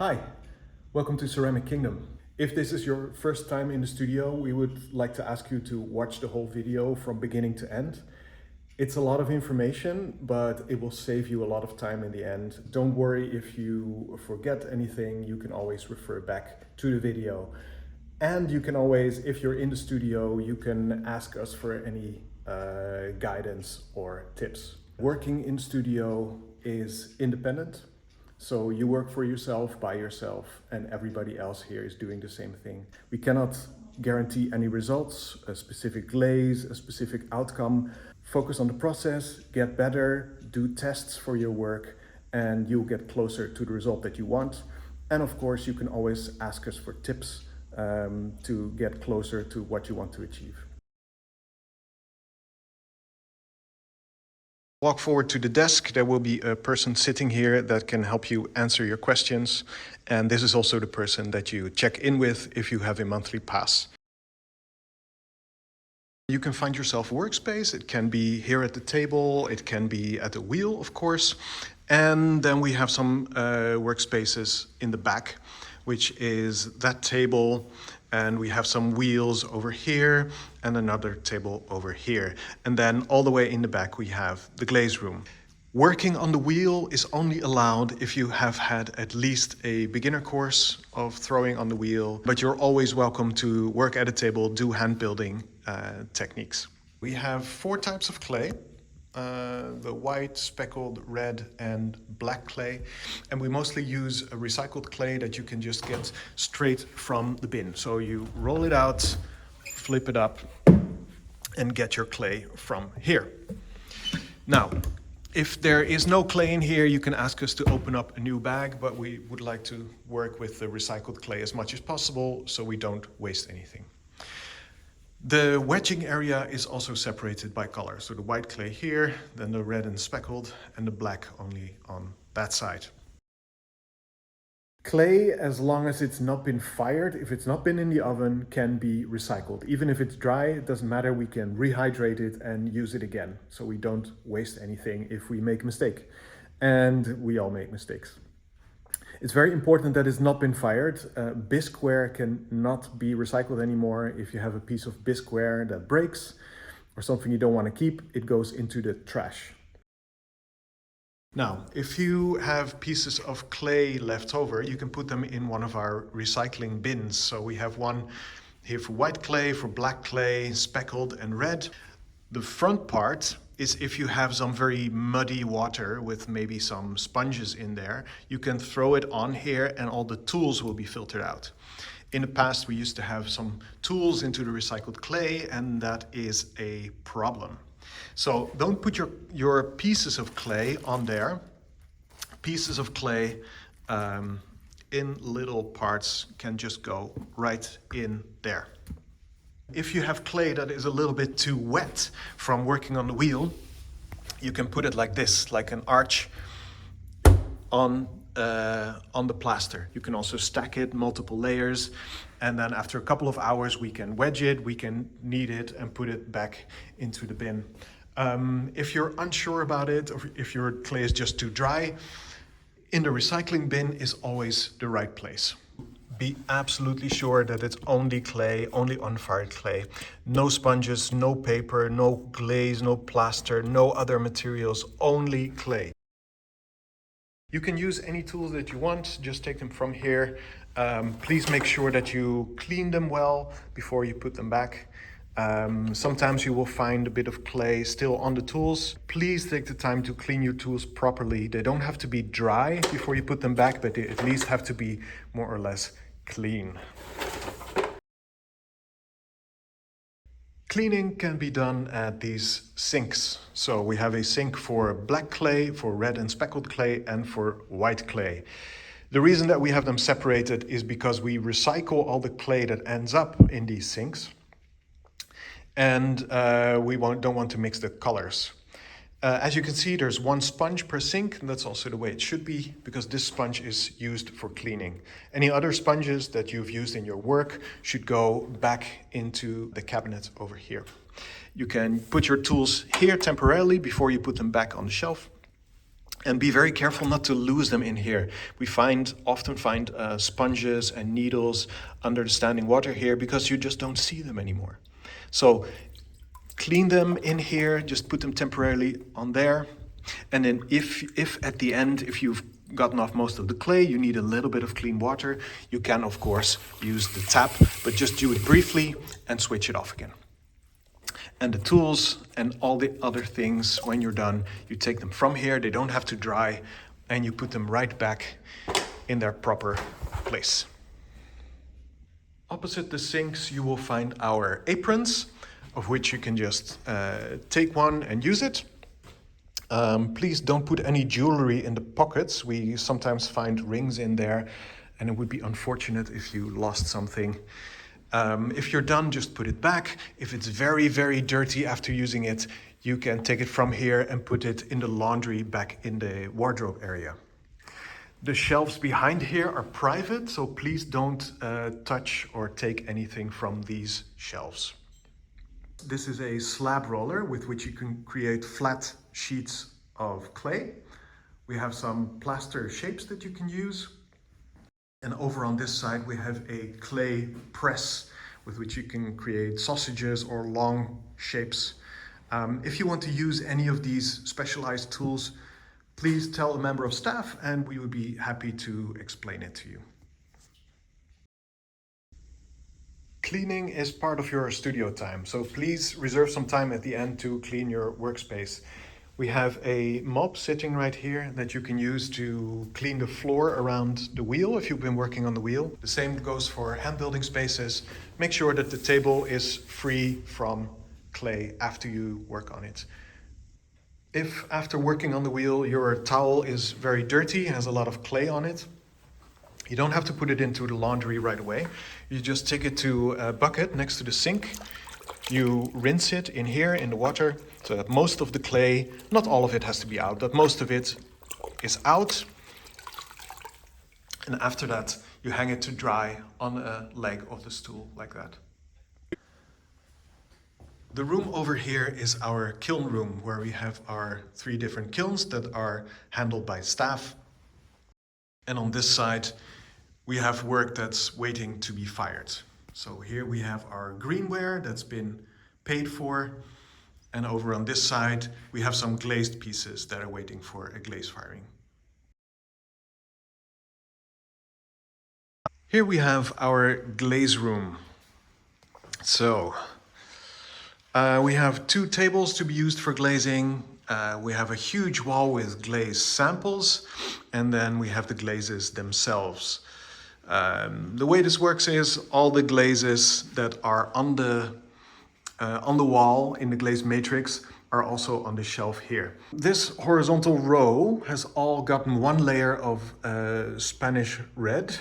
Hi, welcome to Ceramic Kingdom. If this is your first time in the studio, we would like to ask you to watch the whole video from beginning to end. It's a lot of information, but it will save you a lot of time in the end. Don't worry if you forget anything, you can always refer back to the video. And you can always, if you're in the studio, you can ask us for any guidance or tips. Working in studio is independent. So you work for yourself, by yourself, and everybody else here is doing the same thing. We cannot guarantee any results, a specific glaze, a specific outcome. Focus on the process, get better, do tests for your work, and you'll get closer to the result that you want. And of course, you can always ask us for tips to get closer to what you want to achieve. Walk forward to the desk. There will be a person sitting here that can help you answer your questions. And this is also the person that you check in with if you have a monthly pass. You can find yourself a workspace. It can be here at the table. It can be at the wheel, of course. And then we have some workspaces in the back, which is that table. And we have some wheels over here and another table over here. And then all the way in the back, we have the glaze room. Working on the wheel is only allowed if you have had at least a beginner course of throwing on the wheel, but you're always welcome to work at a table, do hand building techniques. We have 4 types of clay. The white, speckled, red and black clay. And we mostly use a recycled clay that you can just get straight from the bin. So you roll it out, flip it up and get your clay from here. Now, if there is no clay in here, you can ask us to open up a new bag, but we would like to work with the recycled clay as much as possible so we don't waste anything. The wedging area is also separated by color. So the white clay here, then the red and speckled, and the black only on that side. Clay, as long as it's not been fired, if it's not been in the oven, can be recycled. Even if it's dry, it doesn't matter, we can rehydrate it and use it again. So we don't waste anything if we make a mistake. And we all make mistakes. It's very important that it's not been fired. Bisqueware cannot be recycled anymore. If you have a piece of bisqueware that breaks or something you don't want to keep, it goes into the trash. Now, if you have pieces of clay left over, you can put them in one of our recycling bins. So we have one here for white clay, for black clay, speckled and red. The front part is if you have some very muddy water with maybe some sponges in there, you can throw it on here and all the tools will be filtered out. In the past, we used to have some tools into the recycled clay, and that is a problem. So don't put your pieces of clay on there. Pieces of clay in little parts can just go right in there. If you have clay that is a little bit too wet from working on the wheel, you can put it like this, like an arch on the plaster. You can also stack it, multiple layers, and then after a couple of hours we can wedge it, we can knead it and put it back into the bin. If you're unsure about it, or if your clay is just too dry, in the recycling bin is always the right place. Be absolutely sure that it's only clay, only unfired clay. No sponges, no paper, no glaze, no plaster, no other materials, only clay. You can use any tools that you want, just take them from here. Please make sure that you clean them well before you put them back. Sometimes you will find a bit of clay still on the tools. Please take the time to clean your tools properly. They don't have to be dry before you put them back, but they at least have to be more or less clean. Cleaning can be done at these sinks. So we have a sink for black clay, for red and speckled clay, and for white clay. The reason that we have them separated is because we recycle all the clay that ends up in these sinks. And we don't want to mix the colors. As you can see, there's 1 sponge per sink, and that's also the way it should be, because this sponge is used for cleaning. Any other sponges that you've used in your work should go back into the cabinet over here. You can put your tools here temporarily before you put them back on the shelf. And be very careful not to lose them in here. We often find sponges and needles under the standing water here because you just don't see them anymore. So clean them in here, just put them temporarily on there. And then if at the end, if you've gotten off most of the clay, you need a little bit of clean water, you can of course use the tap, but just do it briefly and switch it off again. And the tools and all the other things, when you're done, you take them from here, they don't have to dry, and you put them right back in their proper place. Opposite the sinks, you will find our aprons, of which you can just take one and use it. Please don't put any jewelry in the pockets. We sometimes find rings in there, and it would be unfortunate if you lost something. If you're done, just put it back. If it's very, very dirty after using it, you can take it from here and put it in the laundry back in the wardrobe area. The shelves behind here are private, so please don't touch or take anything from these shelves. This is a slab roller with which you can create flat sheets of clay. We have some plaster shapes that you can use. And over on this side, we have a clay press with which you can create sausages or long shapes. If you want to use any of these specialized tools, please tell a member of staff and we would be happy to explain it to you. Cleaning is part of your studio time, so please reserve some time at the end to clean your workspace. We have a mop sitting right here that you can use to clean the floor around the wheel if you've been working on the wheel. The same goes for hand building spaces. Make sure that the table is free from clay after you work on it. If after working on the wheel your towel is very dirty, has a lot of clay on it, you don't have to put it into the laundry right away. You just take it to a bucket next to the sink. You rinse it in here in the water so that most of the clay, not all of it has to be out, but most of it is out. And after that, you hang it to dry on a leg of the stool like that. The room over here is our kiln room, where we have our 3 different kilns that are handled by staff. And on this side, we have work that's waiting to be fired. So here we have our greenware that's been paid for. And over on this side, we have some glazed pieces that are waiting for a glaze firing. Here we have our glaze room. So we have 2 tables to be used for glazing. We have a huge wall with glaze samples, and then we have the glazes themselves. The way this works is all the glazes that are on the wall in the glaze matrix are also on the shelf here. This horizontal row has all gotten 1 layer of Spanish red.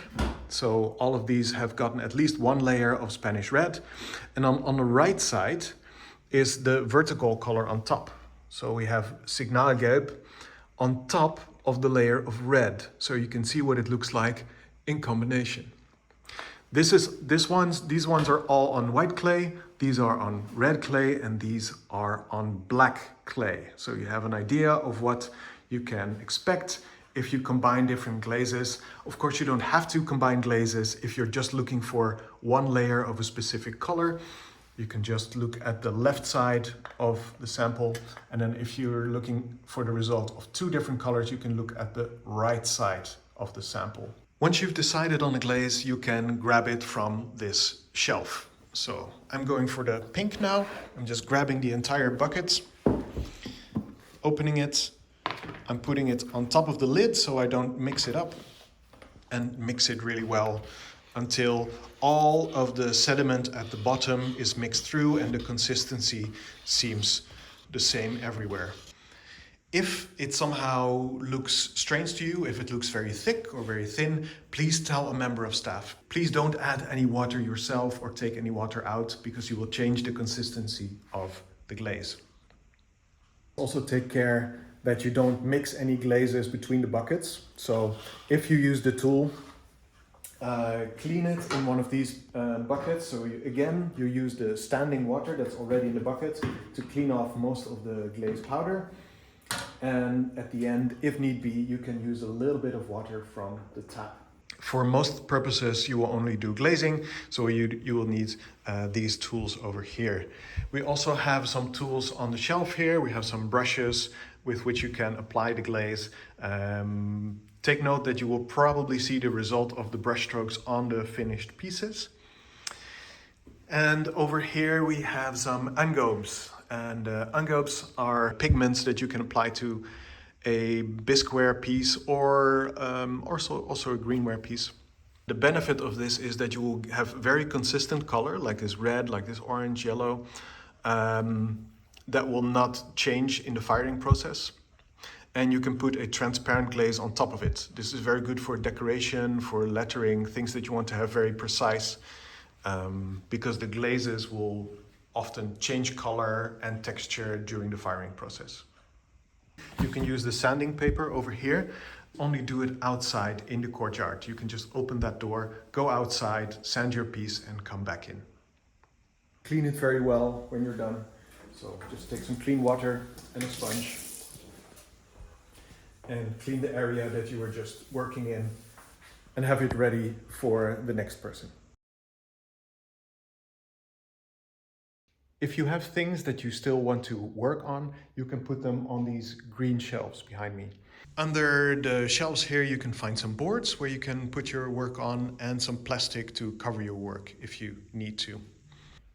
So all of these have gotten at least 1 layer of Spanish red. And on the right side is the vertical color on top. So we have Signalgelb on top of the layer of red. So you can see what it looks like in combination. These ones are all on white clay, these are on red clay, and these are on black clay. So you have an idea of what you can expect if you combine different glazes. Of course, you don't have to combine glazes if you're just looking for 1 layer of a specific color. You can just look at the left side of the sample, and then if you're looking for the result of 2 different colors, you can look at the right side of the sample. Once you've decided on a glaze, you can grab it from this shelf. So I'm going for the pink now. I'm just grabbing the entire bucket, opening it. I'm putting it on top of the lid so I don't mix it up, and mix it really well until all of the sediment at the bottom is mixed through and the consistency seems the same everywhere. If it somehow looks strange to you, if it looks very thick or very thin, please tell a member of staff. Please don't add any water yourself or take any water out, because you will change the consistency of the glaze. Also take care that you don't mix any glazes between the buckets. So if you use the tool, clean it in one of these buckets. So you use the standing water that's already in the bucket to clean off most of the glaze powder. And at the end, if need be, you can use a little bit of water from the tap. For most purposes, you will only do glazing, so you will need these tools over here. We also have some tools on the shelf here. We have some brushes with which you can apply the glaze. Take note that you will probably see the result of the brush strokes on the finished pieces. And over here we have some engobes. And engobes are pigments that you can apply to a bisqueware piece or also a greenware piece. The benefit of this is that you will have very consistent color, like this red, like this orange, yellow, that will not change in the firing process. And you can put a transparent glaze on top of it. This is very good for decoration, for lettering, things that you want to have very precise, because the glazes will often change color and texture during the firing process. You can use the sanding paper over here. Only do it outside in the courtyard. You can just open that door, go outside, sand your piece and come back in. Clean it very well when you're done. So just take some clean water and a sponge and clean the area that you were just working in and have it ready for the next person. If you have things that you still want to work on, you can put them on these green shelves behind me. Under the shelves here, you can find some boards where you can put your work on and some plastic to cover your work if you need to.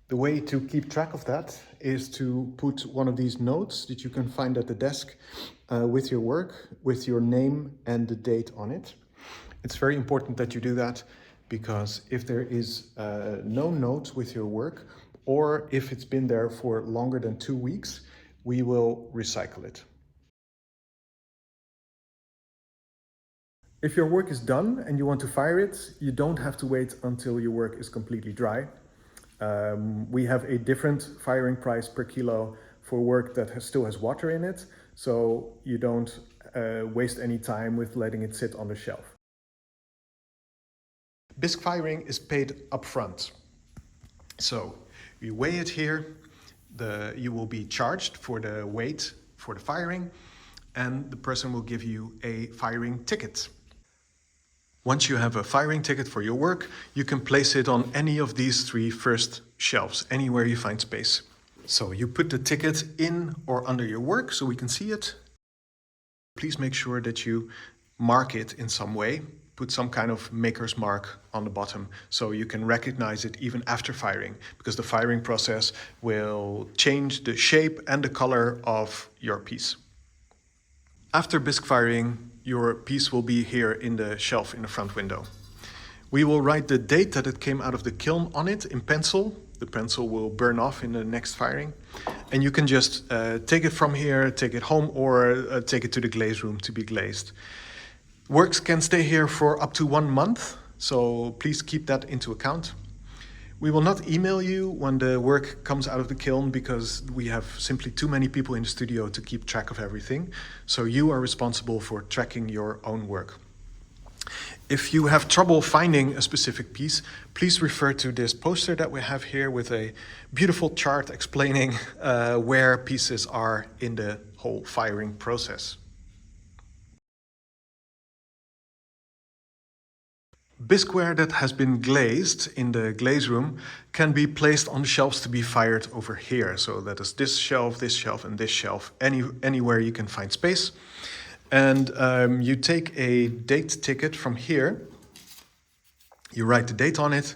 The way to keep track of that is to put one of these notes that you can find at the desk with your work, with your name and the date on it. It's very important that you do that because if there is no note with your work, or if it's been there for longer than 2 weeks, we will recycle it. If your work is done and you want to fire it, you don't have to wait until your work is completely dry. We have a different firing price per kilo for work that still has water in it, so you don't waste any time with letting it sit on the shelf. Bisque firing is paid upfront. So you weigh it here, you will be charged for the weight for the firing, and the person will give you a firing ticket. Once you have a firing ticket for your work, you can place it on any of these 3 first shelves, anywhere you find space. So you put the ticket in or under your work so we can see it. Please make sure that you mark it in some way. Put some kind of maker's mark on the bottom so you can recognize it even after firing, because the firing process will change the shape and the color of your piece. After bisque firing, your piece will be here in the shelf in the front window. We will write the date that it came out of the kiln on it in pencil. The pencil will burn off in the next firing. And you can just take it from here, take it home, or take it to the glaze room to be glazed. Works can stay here for up to 1 month, so please keep that into account. We will not email you when the work comes out of the kiln because we have simply too many people in the studio to keep track of everything. So you are responsible for tracking your own work. If you have trouble finding a specific piece, please refer to this poster that we have here with a beautiful chart explaining where pieces are in the whole firing process. Bisqueware that has been glazed in the glaze room can be placed on the shelves to be fired over here. So that is this shelf, and this shelf, anywhere you can find space. And you take a date ticket from here, you write the date on it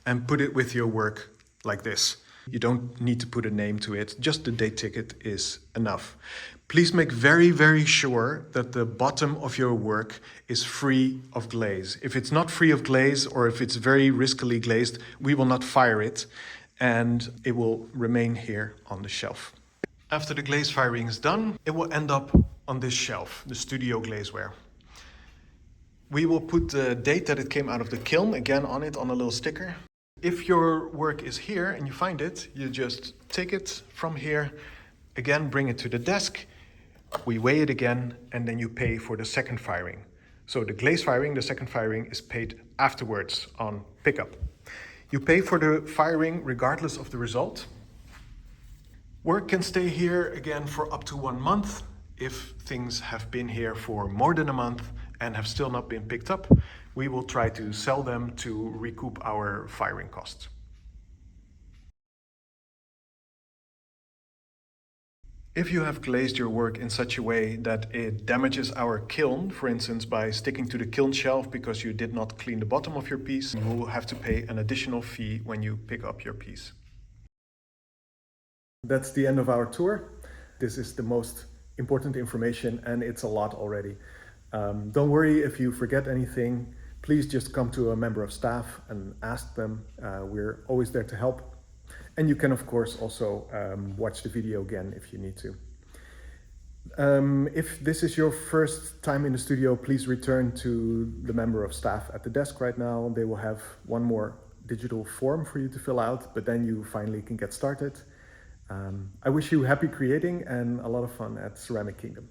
and put it with your work like this. You don't need to put a name to it, just the date ticket is enough. Please make very, very sure that the bottom of your work is free of glaze. If it's not free of glaze, or if it's very riskily glazed, we will not fire it and it will remain here on the shelf. After the glaze firing is done, it will end up on this shelf, the studio glazeware. We will put the date that it came out of the kiln again on it on a little sticker. If your work is here and you find it, you just take it from here, again bring it to the desk, we weigh it again, and then you pay for the second firing. So the glaze firing, the second firing, is paid afterwards on pickup. You pay for the firing regardless of the result. Work can stay here again for up to 1 month. If things have been here for more than a month and have still not been picked up, we will try to sell them to recoup our firing costs. If you have glazed your work in such a way that it damages our kiln, for instance by sticking to the kiln shelf because you did not clean the bottom of your piece, you will have to pay an additional fee when you pick up your piece. That's the end of our tour. This is the most important information and it's a lot already. Don't worry if you forget anything. Please just come to a member of staff and ask them. We're always there to help. And you can of course also watch the video again if you need to. If this is your first time in the studio, please return to the member of staff at the desk right now. They will have one more digital form for you to fill out, but then you finally can get started. I wish you happy creating and a lot of fun at Ceramic Kingdom.